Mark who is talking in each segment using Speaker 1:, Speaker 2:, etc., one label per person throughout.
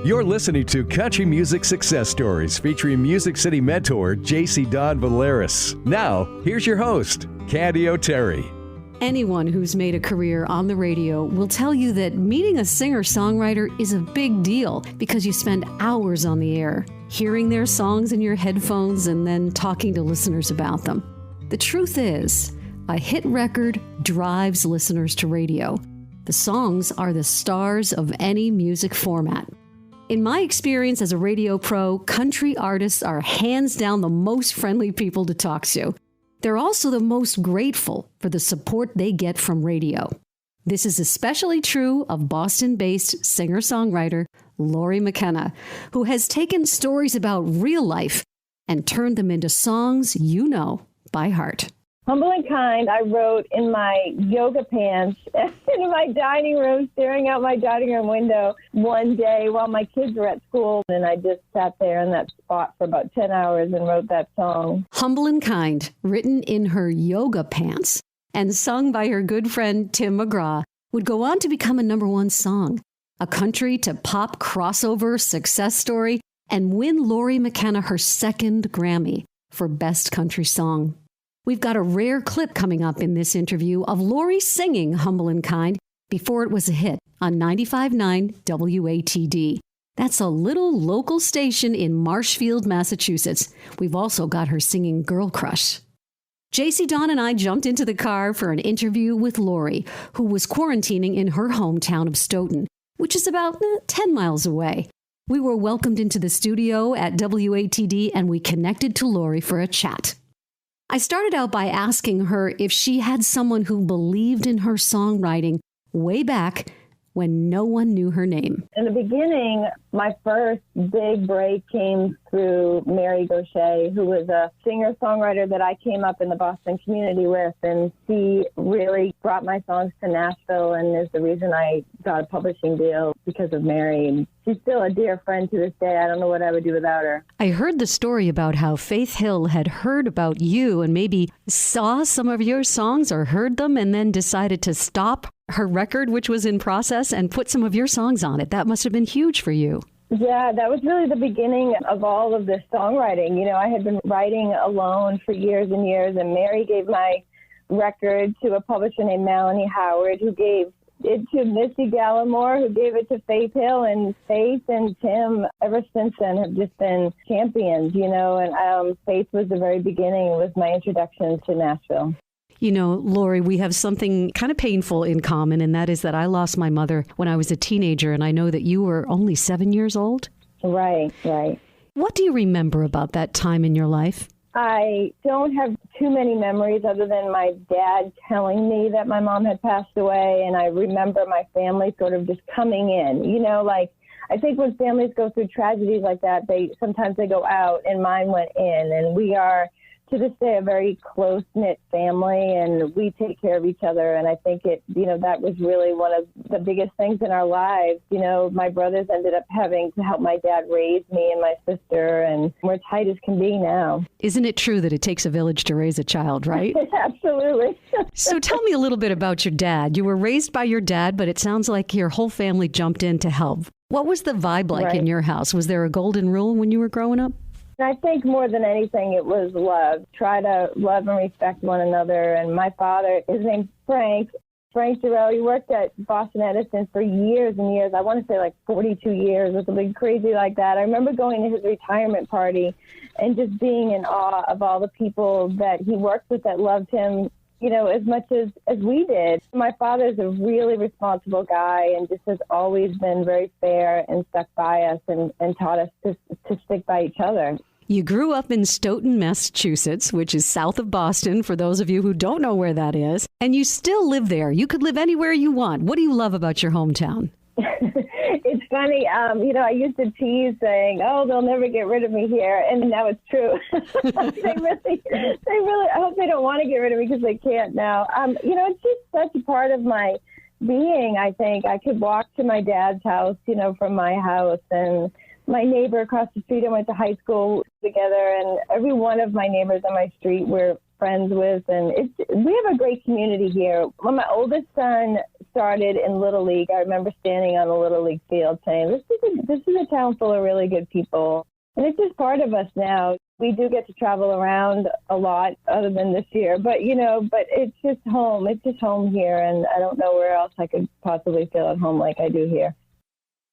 Speaker 1: You're listening to Country Music Success Stories featuring Music City mentor Jacy Valeras. Now, here's your host, Candy O'Terry.
Speaker 2: Anyone who's made a career on the radio will tell you that meeting a singer-songwriter is a big deal because you spend hours on the air, hearing their songs in your headphones and then talking to listeners about them. The truth is, a hit record drives listeners to radio. The songs are the stars of any music format. In my experience as a radio pro, country artists are hands down the most friendly people to talk to. They're also the most grateful for the support they get from radio. This is especially true of Boston-based singer-songwriter Lori McKenna, who has taken stories about real life and turned them into songs you know by heart.
Speaker 3: Humble and Kind, I wrote in my yoga pants in my dining room, staring out my dining room window one day while my kids were at school. And I just sat there in that spot for about 10 hours and wrote that song.
Speaker 2: Humble and Kind, written in her yoga pants and sung by her good friend Tim McGraw, would go on to become a #1 song, a country to pop crossover success story, and win Lori McKenna her second Grammy for Best Country Song. We've got a rare clip coming up in this interview of Lori singing Humble and Kind before it was a hit on 95.9 WATD. That's a little local station in Marshfield, Massachusetts. We've also got her singing Girl Crush. Jacy Dawn and I jumped into the car for an interview with Lori, who was quarantining in her hometown of Stoughton, which is about 10 miles away. We were welcomed into the studio at WATD and we connected to Lori for a chat. I started out by asking her if she had someone who believed in her songwriting way back when no one knew her name.
Speaker 3: In the beginning, my first big break came through Mary Gaucher, who was a singer-songwriter that I came up in the Boston community with, and she really brought my songs to Nashville and is the reason I got a publishing deal because of Mary. And she's still a dear friend to this day. I don't know what I would do without her.
Speaker 2: I heard the story about how Faith Hill had heard about you and maybe saw some of your songs or heard them and then decided to stop her record, which was in process, and put some of your songs on it. That must have been huge for you.
Speaker 3: Yeah, that was really the beginning of all of this songwriting. You know, I had been writing alone for years and years, and Mary gave my record to a publisher named Melanie Howard, who gave it to Missy Gallimore, who gave it to Faith Hill, and Faith and Tim, ever since then, have just been champions, you know, and Faith was the very beginning, was my introduction to Nashville.
Speaker 2: You know, Lori, we have something kind of painful in common, and that is that I lost my mother when I was a teenager, and I know that you were only 7 years old.
Speaker 3: Right, right.
Speaker 2: What do you remember about that time in your life?
Speaker 3: I don't have too many memories other than my dad telling me that my mom had passed away, and I remember my family sort of just coming in. You know, like, I think when families go through tragedies like that, sometimes they go out, and mine went in, and we are to this day a very close-knit family, and we take care of each other. And I think that was really one of the biggest things in our lives. You know, my brothers ended up having to help my dad raise me and my sister, and we're tight as can be now.
Speaker 2: Isn't it true that it takes a village to raise a child, right?
Speaker 3: Absolutely.
Speaker 2: So tell me a little bit about your dad. You were raised by your dad, but it sounds like your whole family jumped in to help. What was the vibe like in your house? Was there a golden rule when you were growing up?
Speaker 3: I think more than anything, it was love. Try to love and respect one another. And my father, his name's Frank Giroux. He worked at Boston Edison for years and years. I want to say like 42 years or something crazy like that. I remember going to his retirement party and just being in awe of all the people that he worked with that loved him, you know, as much as we did. My father's a really responsible guy and just has always been very fair and stuck by us and taught us to stick by each other.
Speaker 2: You grew up in Stoughton, Massachusetts, which is south of Boston, for those of you who don't know where that is, and you still live there. You could live anywhere you want. What do you love about your hometown?
Speaker 3: It's funny, I used to tease saying, "Oh, they'll never get rid of me here," and now it's true. They really, I hope they don't want to get rid of me because they can't now. It's just such a part of my being. I think I could walk to my dad's house, from my house, and my neighbor across the street, I went to high school together, and every one of my neighbors on my street were friends with, and we have a great community here. When my oldest son started in Little League, I remember standing on a Little League field saying, this is a town full of really good people. And it's just part of us now. We do get to travel around a lot other than this year, but it's just home. It's just home here, and I don't know where else I could possibly feel at home like I do here.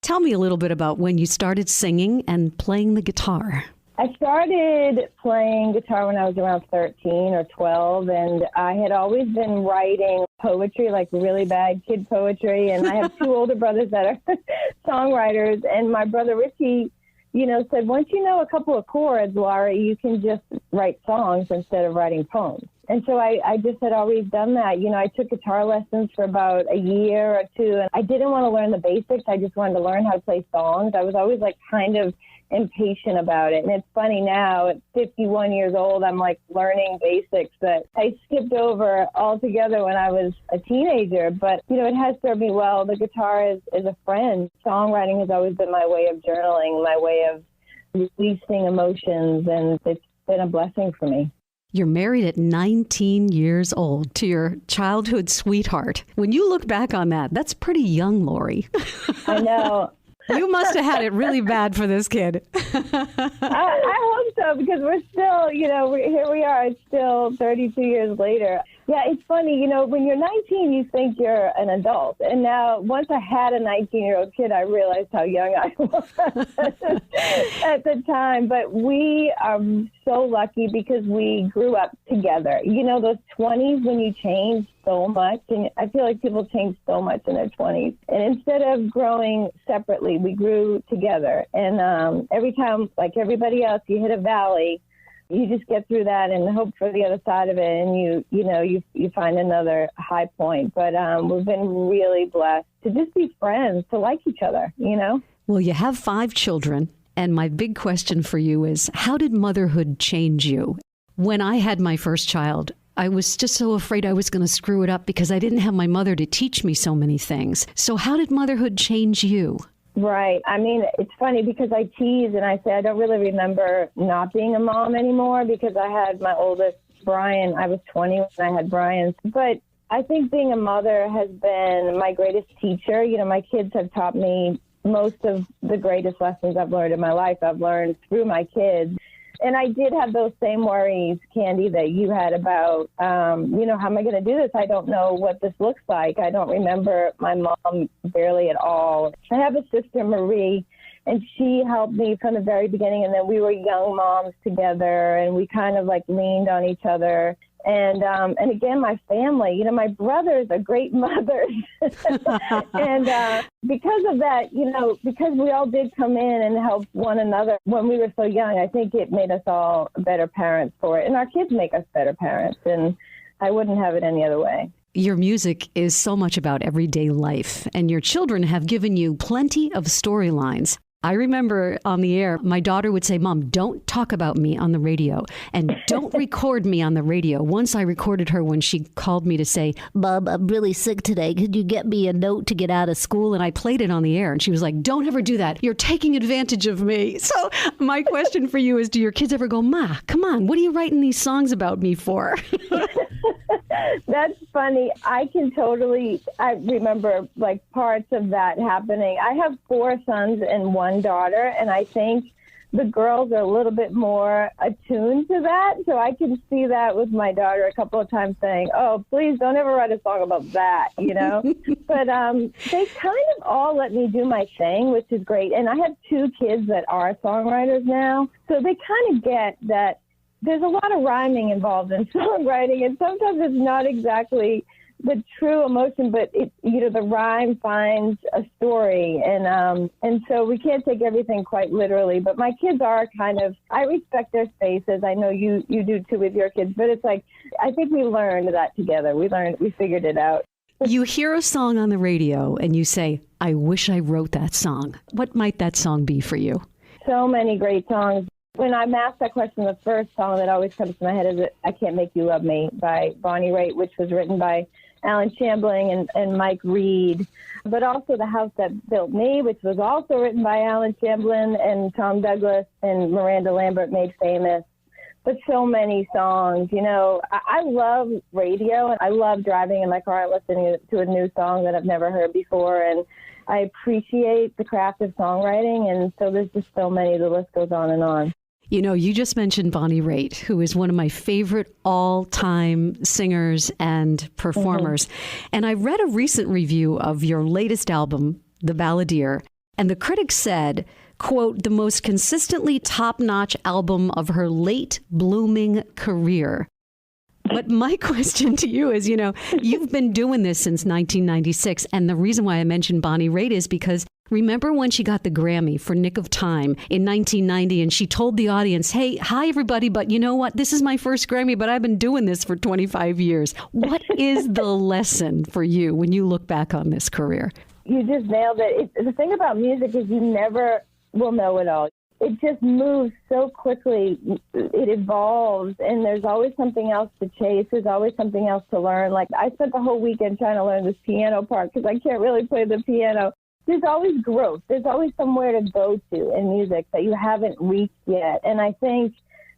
Speaker 2: Tell me a little bit about when you started singing and playing the guitar.
Speaker 3: I started playing guitar when I was around 13 or 12, and I had always been writing poetry, like really bad kid poetry, and I have two older brothers that are songwriters, and my brother Richie, said, once you know a couple of chords, Laura, you can just write songs instead of writing poems. And so I just had always done that. I took guitar lessons for about a year or two, and I didn't want to learn the basics. I just wanted to learn how to play songs. I was always kind of impatient about it. And it's funny now, at 51 years old, I'm learning basics that I skipped over altogether when I was a teenager. But, it has served me well. The guitar is a friend. Songwriting has always been my way of journaling, my way of releasing emotions, and it's been a blessing for me.
Speaker 2: You're married at 19 years old to your childhood sweetheart. When you look back on that, that's pretty young, Lori.
Speaker 3: I know.
Speaker 2: You must have had it really bad for this kid.
Speaker 3: I hope so, because we're still, here we are. It's still 32 years later. Yeah, it's funny, when you're 19, you think you're an adult. And now, once I had a 19-year-old kid, I realized how young I was at the time. But we are so lucky because we grew up together. Those 20s when you change so much, and I feel like people change so much in their 20s. And instead of growing separately, we grew together. And every time, like everybody else, you hit a valley, you just get through that and hope for the other side of it, and you find another high point. But we've been really blessed to just be friends, to like each other,
Speaker 2: Well, you have 5 children, and my big question for you is, how did motherhood change you? When I had my first child, I was just so afraid I was going to screw it up because I didn't have my mother to teach me so many things. So how did motherhood change you?
Speaker 3: Right. I mean, it's funny because I tease and I say I don't really remember not being a mom anymore because I had my oldest, Brian. I was 20 when I had Brian. But I think being a mother has been my greatest teacher. My kids have taught me most of the greatest lessons I've learned in my life. I've learned through my kids. And I did have those same worries, Candy, that you had about, how am I going to do this? I don't know what this looks like. I don't remember my mom barely at all. I have a sister, Marie, and she helped me from the very beginning. And then we were young moms together, and we kind of leaned on each other. And again, my family, my brothers are great mothers. And because of that, because we all did come in and help one another when we were so young, I think it made us all better parents for it. And our kids make us better parents. And I wouldn't have it any other way.
Speaker 2: Your music is so much about everyday life, and your children have given you plenty of storylines. I remember on the air, my daughter would say, Mom, don't talk about me on the radio and don't record me on the radio. Once I recorded her when she called me to say, Mom, I'm really sick today. Could you get me a note to get out of school? And I played it on the air and she was like, don't ever do that. You're taking advantage of me. So my question for you is, do your kids ever go, Ma, come on, what are you writing these songs about me for?
Speaker 3: That's funny. I remember parts of that happening. I have 4 sons and 1 daughter, and I think the girls are a little bit more attuned to that. So I can see that with my daughter a couple of times saying, oh, please don't ever write a song about that, But they kind of all let me do my thing, which is great. And I have 2 kids that are songwriters now. So they kind of get that there's a lot of rhyming involved in songwriting, and sometimes it's not exactly the true emotion, but the rhyme finds a story, and so we can't take everything quite literally. But my kids are I respect their spaces. I know you do too with your kids, but it's I think we learned that together. We figured it out.
Speaker 2: You hear a song on the radio and you say, I wish I wrote that song. What might that song be for you?
Speaker 3: So many great songs. When I'm asked that question, the first song that always comes to my head is I Can't Make You Love Me by Bonnie Raitt, which was written by Alan Shambling and Mike Reed, but also The House That Built Me, which was also written by Alan Shambling and Tom Douglas and Miranda Lambert, made famous but so many songs. You know, I love radio, and I love driving in my car and listening to a new song that I've never heard before, and I appreciate the craft of songwriting, and so there's just so many. The list goes on and on.
Speaker 2: You know, you just mentioned Bonnie Raitt, who is one of my favorite all-time singers and performers. Mm-hmm. And I read a recent review of your latest album, The Balladeer, and the critics said, quote, the most consistently top-notch album of her late blooming career. But my question to you is, you know, you've been doing this since 1996. And the reason why I mentioned Bonnie Raitt is because remember when she got the Grammy for Nick of Time in 1990 and she told the audience, hey, hi, everybody, but you know what? This is my first Grammy, but I've been doing this for 25 years. What is the lesson for you when you look back on this career?
Speaker 3: You just nailed it. The thing about music is you never will know it all. It just moves so quickly. It evolves, and there's always something else to chase. There's always something else to learn. Like, I spent the whole weekend trying to learn this piano part because I can't really play the piano. There's always growth. There's always somewhere to go to in music that you haven't reached yet. And I think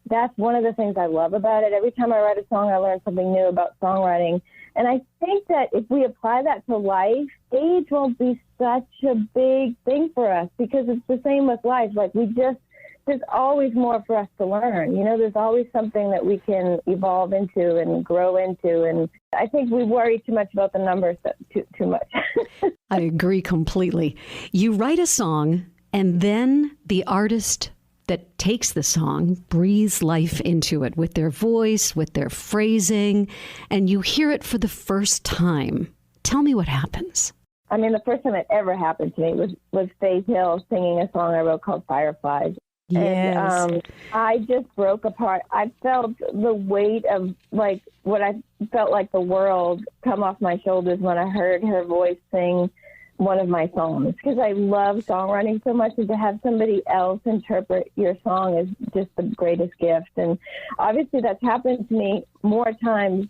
Speaker 3: that's one of the things I love about it. Every time I write a song, I learn something new about songwriting. And I think that if we apply that to life, age won't be such a big thing for us because it's the same with life. Like, there's always more for us to learn. You know, there's always something that we can evolve into and grow into. And I think we worry too much about the numbers too much.
Speaker 2: I agree completely. You write a song, and then the artist that takes the song breathes life into it with their voice, with their phrasing, and you hear it for the first time. Tell me what happens.
Speaker 3: I mean, the first time it ever happened to me was Faith Hill singing a song I wrote called Fireflies.
Speaker 2: Yes.
Speaker 3: And I just broke apart. I felt the weight of, like, what I felt like the world come off my shoulders when I heard her voice sing one of my songs, because I love songwriting so much, and to have somebody else interpret your song is just the greatest gift. And obviously that's happened to me more times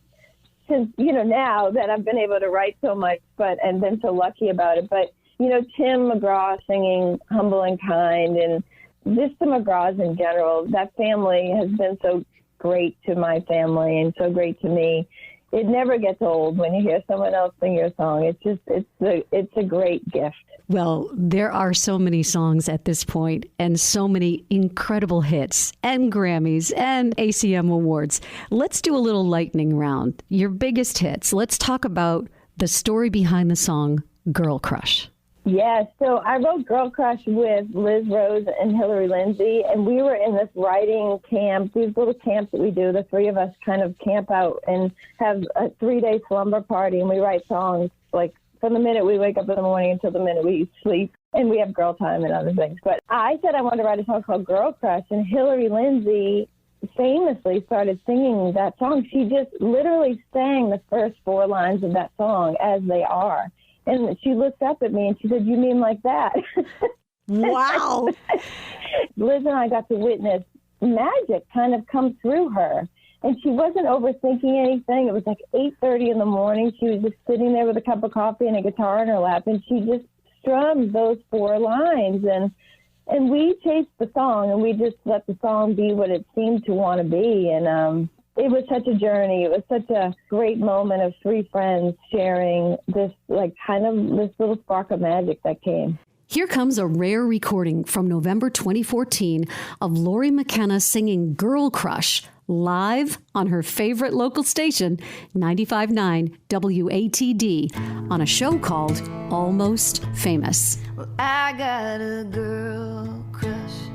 Speaker 3: since, you know, now that I've been able to write so much, and been so lucky about it. But, you know, Tim McGraw singing Humble and Kind, and just the McGraws in general, that family has been so great to my family and so great to me. It never gets old when you hear someone else sing your song. It's a great gift.
Speaker 2: Well, there are so many songs at this point and so many incredible hits and Grammys and ACM awards. Let's do a little lightning round. Your biggest hits. Let's talk about the story behind the song Girl Crush.
Speaker 3: Yeah, so I wrote Girl Crush with Liz Rose and Hillary Lindsay, and we were in this writing camp, these little camps that we do. The three of us kind of camp out and have a 3-day slumber party, and we write songs, like, from the minute we wake up in the morning until the minute we sleep, and we have girl time and other things. But I said I wanted to write a song called Girl Crush, and Hillary Lindsay famously started singing that song. She just literally sang the first 4 lines of that song as they are. And she looked up at me and she said, "You mean like that?"
Speaker 2: Wow.
Speaker 3: Liz and I got to witness magic kind of come through her. And she wasn't overthinking anything. It was like 8:30 in the morning. She was just sitting there with a cup of coffee and a guitar in her lap, and she just strummed those 4 lines. And we chased the song, and we just let the song be what it seemed to want to be. And it was such a journey. It was such a great moment of 3 friends sharing this, like, kind of this little spark of magic that came.
Speaker 2: Here comes a rare recording from November 2014 of Lori McKenna singing Girl Crush live on her favorite local station, 95.9 WATD, on a show called Almost Famous.
Speaker 4: Well, I got a girl crush.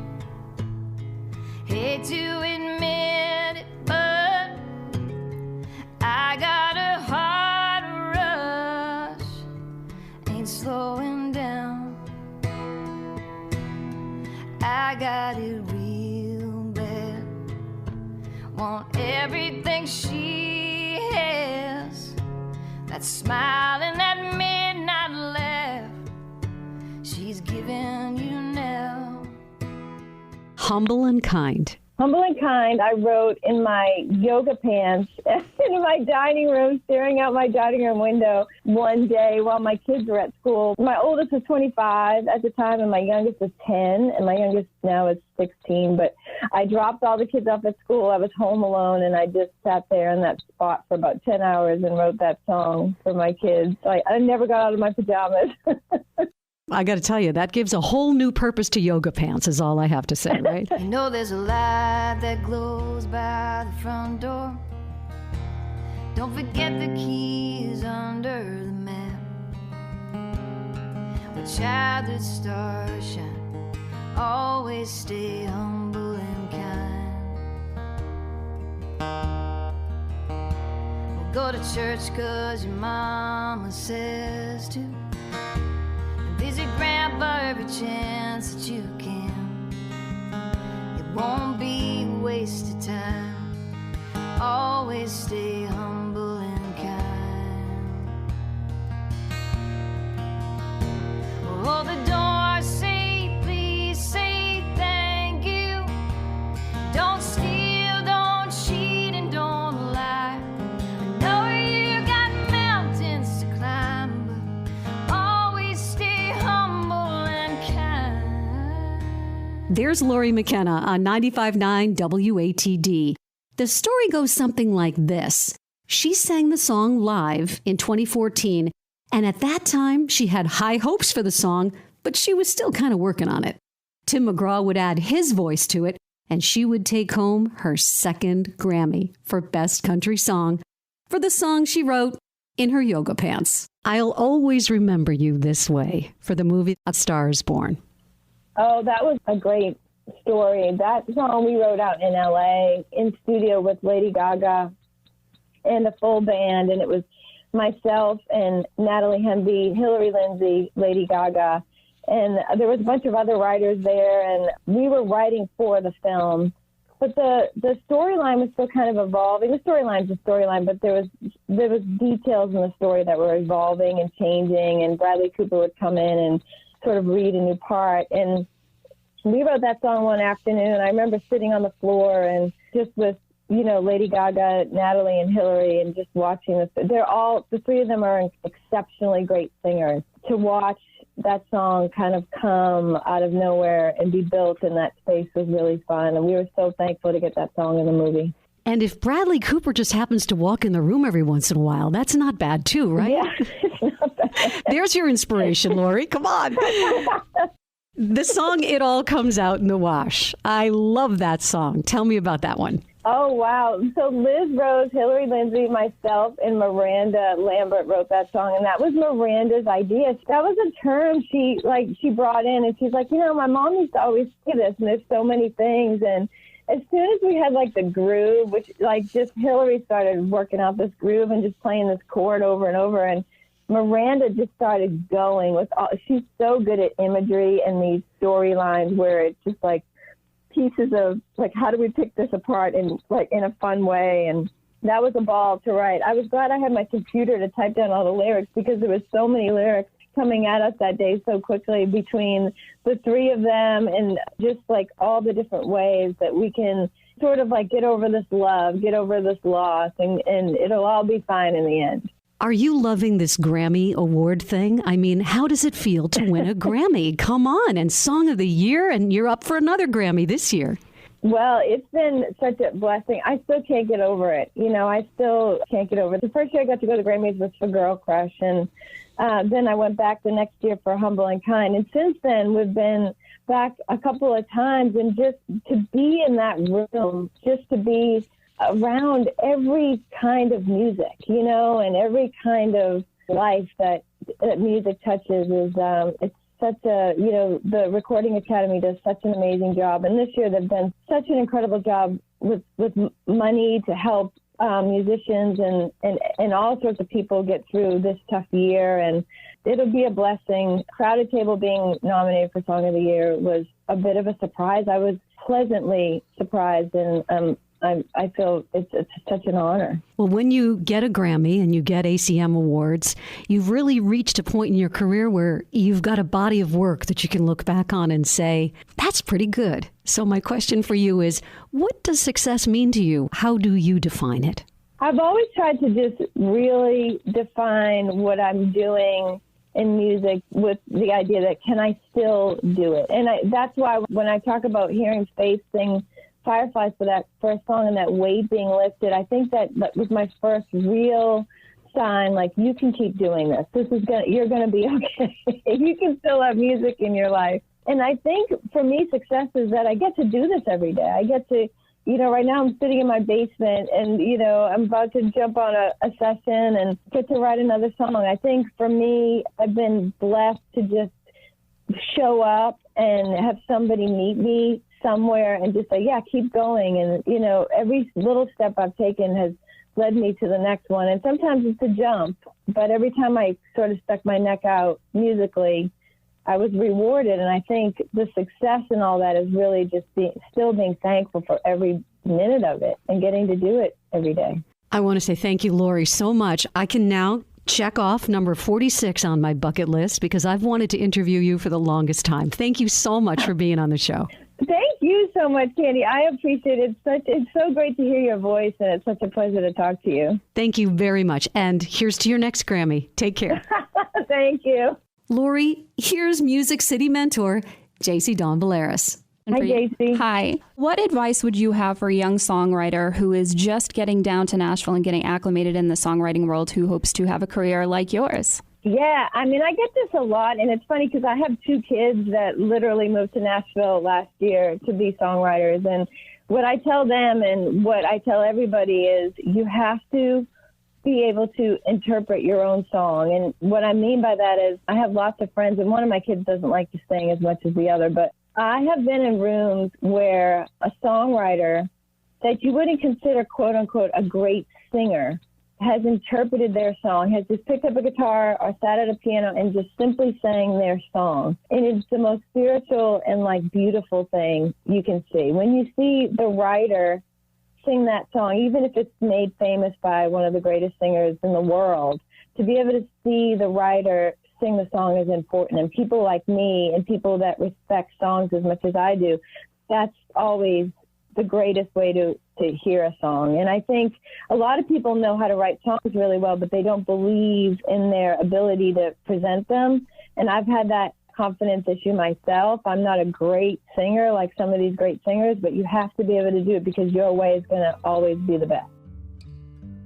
Speaker 4: Hate to admit it, but I got a heart rush. Ain't slowing down. I got it real bad. Want everything she has. That smile and that midnight laugh she's giving you now.
Speaker 2: Humble and Kind.
Speaker 3: Humble and Kind, I wrote in my yoga pants in my dining room, staring out my dining room window one day while my kids were at school. My oldest was 25 at the time, and my youngest was 10, and my youngest now is 16. But I dropped all the kids off at school. I was home alone, and I just sat there in that spot for about 10 hours and wrote that song for my kids. I never got out of my pajamas.
Speaker 2: I got to tell you, that gives a whole new purpose to yoga pants, is all I have to say, right?
Speaker 4: You know there's a light that glows by the front door. Don't forget the keys under the mat. Where childhood stars shine, always stay humble and kind. We'll go to church 'cause your mama says to. Visit Grandpa every chance that you can. It won't be a waste of time. Always stay humble and kind. We'll hold the door, say please, say thank you. Don't steal, don't cheat, and don't lie. I know you got mountains to climb, but always stay humble and kind.
Speaker 2: There's Lori McKenna on 95.9 WATD. The story goes something like this. She sang the song live in 2014, and at that time, she had high hopes for the song, but she was still kind of working on it. Tim McGraw would add his voice to it, and she would take home her second Grammy for Best Country Song for the song she wrote in her yoga pants. I'll Always Remember You This Way for the movie A Star Is Born.
Speaker 3: Oh, that was a great story. That song we wrote out in LA in studio with Lady Gaga and a full band, and it was myself and Natalie Hemby, Hillary Lindsay, Lady Gaga, and there was a bunch of other writers there, and we were writing for the film. But the storyline was still kind of evolving. The storyline's a storyline, but there was details in the story that were evolving and changing, and Bradley Cooper would come in and sort of read a new part, and we wrote that song one afternoon. I remember sitting on the floor and just with, Lady Gaga, Natalie, and Hillary, and just watching this. The three of them are exceptionally great singers. To watch that song kind of come out of nowhere and be built in that space was really fun. And we were so thankful to get that song in the movie.
Speaker 2: And if Bradley Cooper just happens to walk in the room every once in a while, that's not bad too, right?
Speaker 3: Yeah, it's not bad.
Speaker 2: There's your inspiration, Lori. Come on. The song It All Comes Out in the Wash. I love that song. Tell me about that one.
Speaker 3: Oh, wow. So Liz Rose, Hillary Lindsay, myself, and Miranda Lambert wrote that song, and that was Miranda's idea. That was a term she brought in, and she's like, my mom used to always say this, and there's so many things. And as soon as we had, the groove, which, just Hillary started working out this groove and just playing this chord over and over, and Miranda just started going with she's so good at imagery and these storylines where it's just pieces of how do we pick this apart in a fun way, and that was a ball to write. I was glad I had my computer to type down all the lyrics because there was so many lyrics coming at us that day so quickly between the three of them, and just all the different ways that we can sort of get over this love, get over this loss, and it'll all be fine in the end.
Speaker 2: Are you loving this Grammy award thing? I mean, how does it feel to win a Grammy? Come on, and Song of the Year, and you're up for another Grammy this year.
Speaker 3: Well, it's been such a blessing. I still can't get over it. I still can't get over it. The first year I got to go to Grammys was for Girl Crush, and then I went back the next year for Humble and Kind. And since then, we've been back a couple of times, and just to be in that room, just to be around every kind of music, and every kind of life that music touches is, it's such a, the Recording Academy does such an amazing job. And this year they've done such an incredible job with money to help musicians and all sorts of people get through this tough year. And it'll be a blessing. Crowded Table being nominated for Song of the Year was a bit of a surprise. I was pleasantly surprised, and I feel it's such an honor.
Speaker 2: Well, when you get a Grammy and you get ACM awards, you've really reached a point in your career where you've got a body of work that you can look back on and say, that's pretty good. So my question for you is, what does success mean to you? How do you define it?
Speaker 3: I've always tried to just really define what I'm doing in music with the idea that can I still do it? And that's why when I talk about hearing Faith sing Fireflies for that first song and that weight being lifted, I think that was my first real sign, like, you can keep doing this. You're going to be okay. You can still have music in your life. And I think for me, success is that I get to do this every day. I get to, right now I'm sitting in my basement and, I'm about to jump on a session and get to write another song. I think for me, I've been blessed to just show up and have somebody meet me somewhere and just say, yeah, keep going. And, every little step I've taken has led me to the next one. And sometimes it's a jump, but every time I sort of stuck my neck out musically, I was rewarded. And I think the success and all that is really just still being thankful for every minute of it and getting to do it every day.
Speaker 2: I want to say thank you, Lori, so much. I can now check off number 46 on my bucket list because I've wanted to interview you for the longest time. Thank you so much for being on the show.
Speaker 3: Thank you so much, Candy. I appreciate it. It's so great to hear your voice, and it's such a pleasure to talk to you.
Speaker 2: Thank you very much. And here's to your next Grammy. Take care.
Speaker 3: Thank you.
Speaker 2: Lori, here's Music City mentor, Jacy Dawn Valeras.
Speaker 3: Hi, Jacy.
Speaker 5: Hi. What advice would you have for a young songwriter who is just getting down to Nashville and getting acclimated in the songwriting world who hopes to have a career like yours?
Speaker 3: Yeah, I get this a lot, and it's funny because I have two kids that literally moved to Nashville last year to be songwriters, and what I tell them and what I tell everybody is you have to be able to interpret your own song. And what I mean by that is I have lots of friends, and one of my kids doesn't like to sing as much as the other, but I have been in rooms where a songwriter that you wouldn't consider, quote unquote, a great singer has interpreted their song, has just picked up a guitar or sat at a piano and just simply sang their song. And it's the most spiritual and beautiful thing you can see. When you see the writer sing that song, even if it's made famous by one of the greatest singers in the world, to be able to see the writer sing the song is important. And people like me and people that respect songs as much as I do, that's always the greatest way to hear a song. And I think a lot of people know how to write songs really well, but they don't believe in their ability to present them. And I've had that confidence issue myself. I'm not a great singer like some of these great singers, but you have to be able to do it because your way is going to always be the best.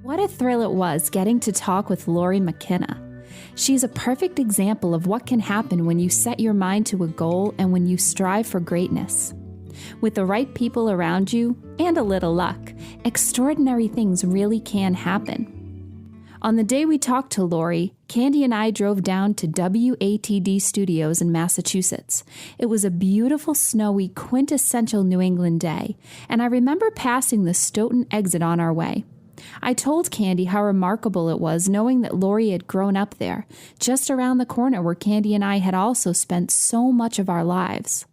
Speaker 6: What a thrill it was getting to talk with Lori McKenna. She's a perfect example of what can happen when you set your mind to a goal and when you strive for greatness. With the right people around you and a little luck, extraordinary things really can happen. On the day we talked to Lori, Candy and I drove down to WATD Studios in Massachusetts. It was a beautiful, snowy, quintessential New England day, and I remember passing the Stoughton exit on our way. I told Candy how remarkable it was knowing that Lori had grown up there, just around the corner where Candy and I had also spent so much of our lives.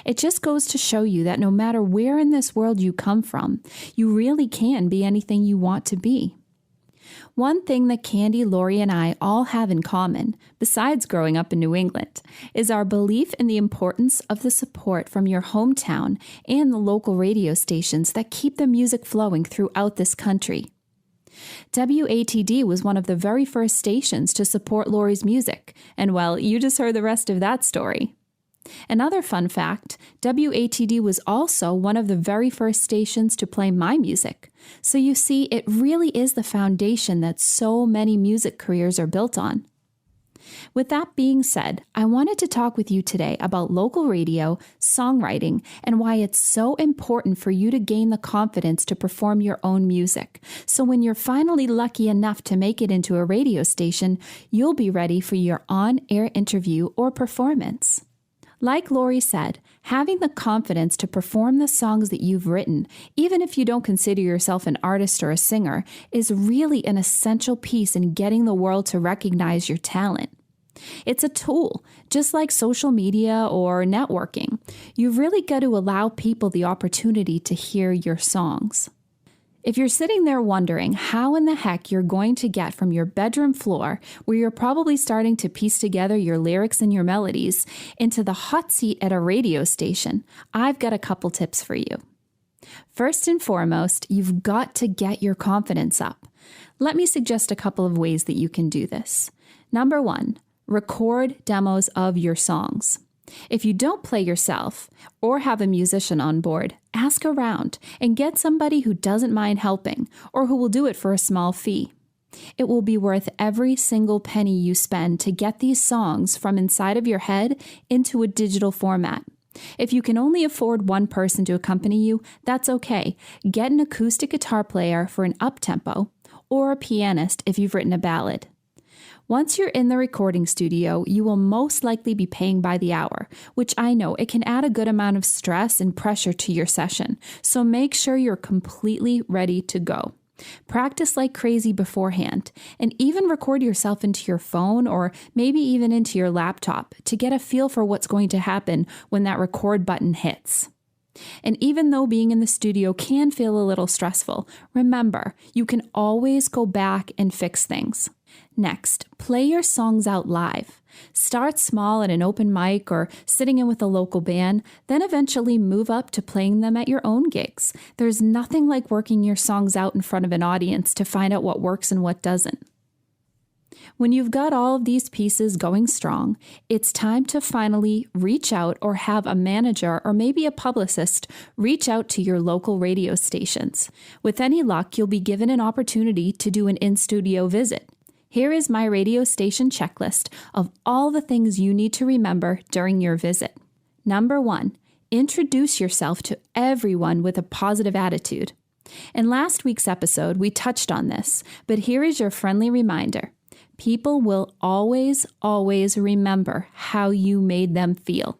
Speaker 6: It just goes to show you that no matter where in this world you come from, you really can be anything you want to be. One thing that Candy, Lori, and I all have in common, besides growing up in New England, is our belief in the importance of the support from your hometown and the local radio stations that keep the music flowing throughout this country. WATD was one of the very first stations to support Lori's music, and well, you just heard the rest of that story. Another fun fact, WATD was also one of the very first stations to play my music. So you see, it really is the foundation that so many music careers are built on. With that being said, I wanted to talk with you today about local radio, songwriting, and why it's so important for you to gain the confidence to perform your own music. So when you're finally lucky enough to make it into a radio station, you'll be ready for your on-air interview or performance. Like Lori said, having the confidence to perform the songs that you've written, even if you don't consider yourself an artist or a singer, is really an essential piece in getting the world to recognize your talent. It's a tool, just like social media or networking. You've really got to allow people the opportunity to hear your songs. If you're sitting there wondering how in the heck you're going to get from your bedroom floor, where you're probably starting to piece together your lyrics and your melodies, into the hot seat at a radio station, I've got a couple tips for you. First and foremost, you've got to get your confidence up. Let me suggest a couple of ways that you can do this. Number 1, record demos of your songs. If you don't play yourself or have a musician on board, ask around and get somebody who doesn't mind helping or who will do it for a small fee. It will be worth every single penny you spend to get these songs from inside of your head into a digital format. If you can only afford one person to accompany you, that's okay. Get an acoustic guitar player for an up-tempo or a pianist if you've written a ballad. Once you're in the recording studio, you will most likely be paying by the hour, which I know it can add a good amount of stress and pressure to your session, so make sure you're completely ready to go. Practice like crazy beforehand, and even record yourself into your phone or maybe even into your laptop to get a feel for what's going to happen when that record button hits. And even though being in the studio can feel a little stressful, remember, you can always go back and fix things. Next, play your songs out live. Start small at an open mic or sitting in with a local band, then eventually move up to playing them at your own gigs. There's nothing like working your songs out in front of an audience to find out what works and what doesn't. When you've got all of these pieces going strong, it's time to finally reach out or have a manager or maybe a publicist reach out to your local radio stations. With any luck, you'll be given an opportunity to do an in-studio visit. Here is my radio station checklist of all the things you need to remember during your visit. Number 1, introduce yourself to everyone with a positive attitude. In last week's episode, we touched on this, but here is your friendly reminder. People will always, always remember how you made them feel.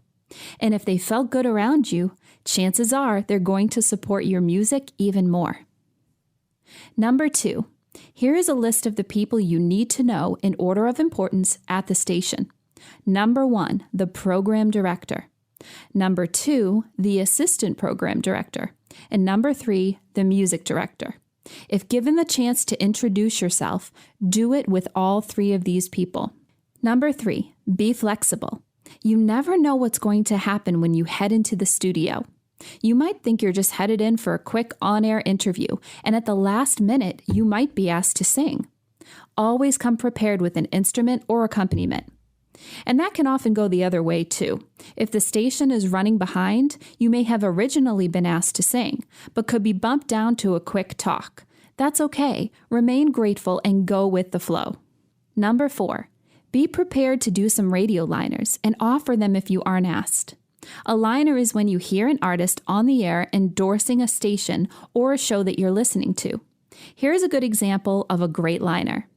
Speaker 6: And if they felt good around you, chances are they're going to support your music even more. Number 2, here is a list of the people you need to know in order of importance at the station. Number 1, the program director. Number 2, the assistant program director. And number 3, the music director. If given the chance to introduce yourself, do it with all 3 of these people. Number 3, be flexible. You never know what's going to happen when you head into the studio. You might think you're just headed in for a quick on-air interview, and at the last minute, you might be asked to sing. Always come prepared with an instrument or accompaniment. And that can often go the other way too. If the station is running behind, you may have originally been asked to sing, but could be bumped down to a quick talk. That's okay. Remain grateful and go with the flow. Number 4, be prepared to do some radio liners and offer them if you aren't asked. A liner is when you hear an artist on the air endorsing a station or a show that you're listening to. Here's a good example of a great liner.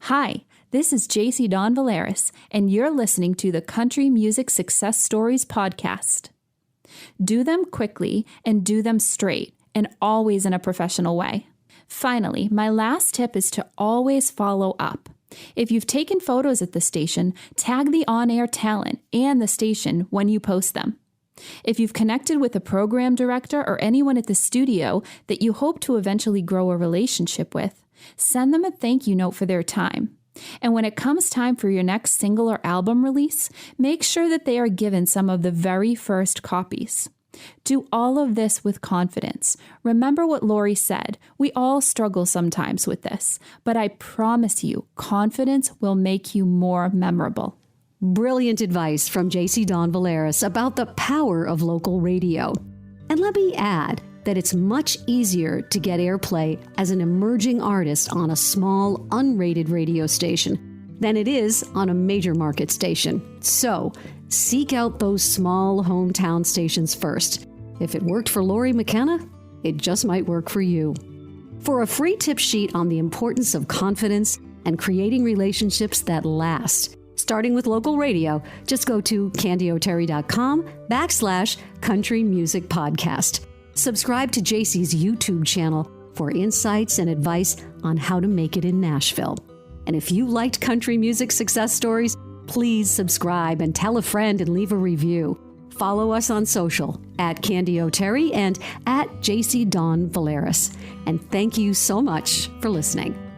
Speaker 6: Hi, this is Jacy Dawn Valeras, and you're listening to the Country Music Success Stories podcast. Do them quickly and do them straight, and always in a professional way. Finally, my last tip is to always follow up. If you've taken photos at the station, tag the on-air talent and the station when you post them. If you've connected with a program director or anyone at the studio that you hope to eventually grow a relationship with, send them a thank you note for their time. And when it comes time for your next single or album release, make sure that they are given some of the very first copies. Do all of this with confidence. Remember what Lori said. We all struggle sometimes with this, but I promise you, confidence will make you more memorable.
Speaker 2: Brilliant advice from Jacy Dawn Valeras about the power of local radio. And let me add that it's much easier to get airplay as an emerging artist on a small, unrated radio station than it is on a major market station. So, seek out those small hometown stations first. If it worked for Lori McKenna, it just might work for you. For a free tip sheet on the importance of confidence and creating relationships that last, starting with local radio, just go to candyoterry.com/country music podcast. Subscribe to Jacy's YouTube channel for insights and advice on how to make it in Nashville. And if you liked country music success stories, please subscribe and tell a friend and leave a review. Follow us on social at Candy O'Terry and at Jacy Dawn Valeras. And thank you so much for listening.